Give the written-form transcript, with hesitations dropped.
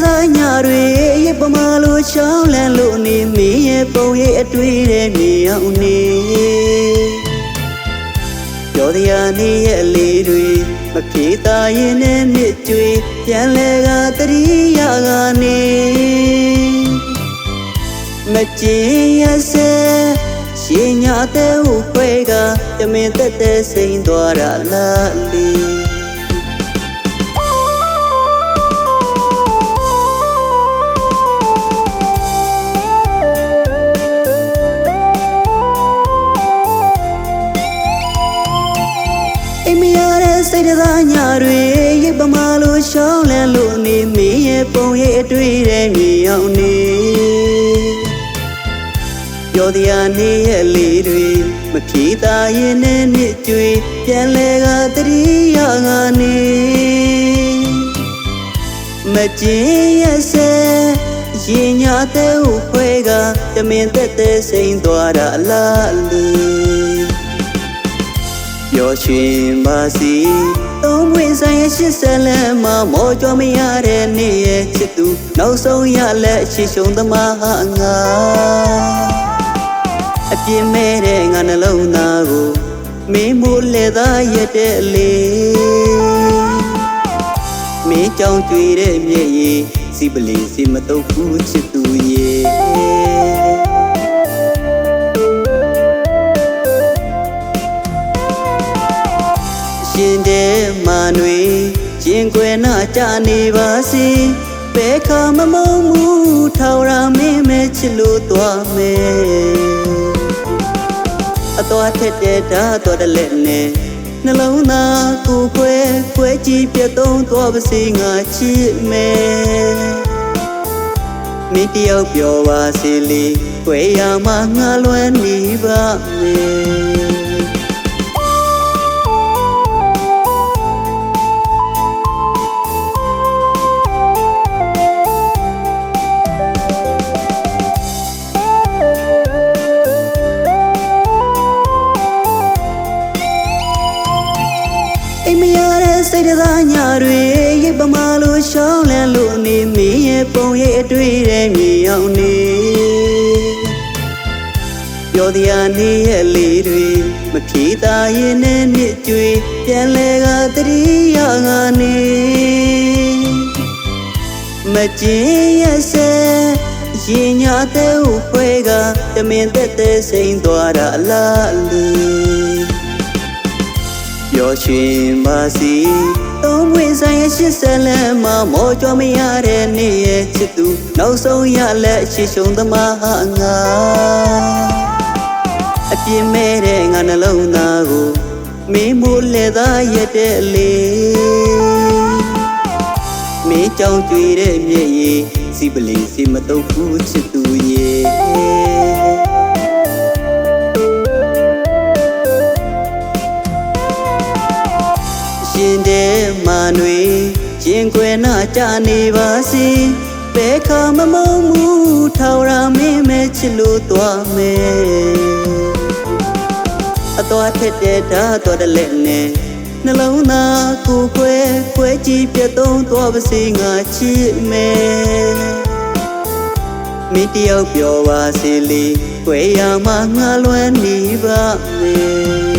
သားညတွေရဲ့ပမာလိုချောင်းလန်းလို့နေမင်းရဲ့ပုံရဲ့အတွေ့တဲ့မြေအောင်နေပြောတရားနေရဲ့အလေးတွေမပြေသားရင်နဲ့မြစ်ကျွေးပြန်လဲကတရိယာကနေမကျင်ရစေရှင်ညာတဲ့ဟိုခွဲကတမင်သက်သက်စိန်သွားတာလားလေစိတ်သားညတွေရိပ်ပမာလိုရှောင်းလန်းလို့နေမင်းရဲ့ပုံရဲ့အတွေ့တဲ့မြေအောင်နေပြောတရားနေရဲ့လေးတွေမဖြေသားရင်နဲ့မြစ်ကျွေးပြန်လဲကတရိယာကနေမကျင်ရစေရင်ညာတဲ့ဟိုခွဲကတမင်သက်သက်စိန်သွားတာလားလေပျော်ရွှင်ပါစီသုံးပွင့်ဆိုင်ရဲ့ရှစ်ဆက်လမ်းမှာမော်ကြမရတဲ့နေ့ရဲ့ချစ်သူနောက်ဆုံးရလက်အချစ်ရှုံသမားဟာငါအပြင်းမဲ့တဲ့ငါနှလုံးသားကိုမင်းမိုးလက်သားရတဲ့လေမင်းကြောင်ကြွေတဲ့မျက်ရည်စီပလီစီမတုပ်ဘူးချစ်သူရဲ့ရှင်တဲ့မာနွေရင်ခွေနာကြနေပါစေဘယ်ခါမမုံမှုထောင်ရမင်းမဲချစ်လို့သွားမယ်အတော်ထက်တဲ့ဓာတ်တော်တလက်နဲ့နှလုံးသားကိုခွဲကြည့်ပြတ်သုံးသွားပါစေငါချစ်မယ်မင်းတယောက်ပြောပါစေလေခွဲရမှာငါလွမ်းနေပါမယ်စိတ်သားညတွေရိပ်ပမာလိုရှောင်းလန်းလို့နေမင်းရဲ့ပုံရဲ့အတွေ့တဲ့မြေအောင်နေပြောတရားနေရဲ့လေးတွေမဖြေသားရင်နဲ့မြစ်ကျွေးပြန်လဲကတရိယာကနေမကျင်ရစေရင်ညာတဲ့ဟိုခွဲကတမင်သက်သက်စိန်သွားတာလားလေပျော်ရွှင်ပါစီသုံးပွင့်ဆိုင်ရဲ့ရှစ်ဆက်လမ်းမှာမော်ကြမရတဲ့နေ့ရဲ့ချစ်သူနောက်ဆုံးရလက်အချစ်ရှုံသမားဟာငါအပြင်းမဲ့တဲ့ငါနှလုံးသားကိုမင်းမိုးလက်သားရတဲ့လေမင်းကြောင်ကြွေတဲ့မျက်ရည်စီပလီစီမတုပ်ဘူးချစ်သူရဲ့ရှင်တဲ့မာနွေရင်ခွေနာကြနေပါစေဘယ်ခါမမုံမှုထောင်ရမင်းမဲချစ်လို့သွားမယ်အတော်ထက်တဲ့ဓာတ်တော်တလက်နဲ့နှလုံးသားကိုခွဲကြည့်ပြတ်သုံးသွားပါစေငါချစ်မယ်မင်းတယောက်ပြောပါစေလေခွဲရမှာငါလွမ်းနေပါမယ်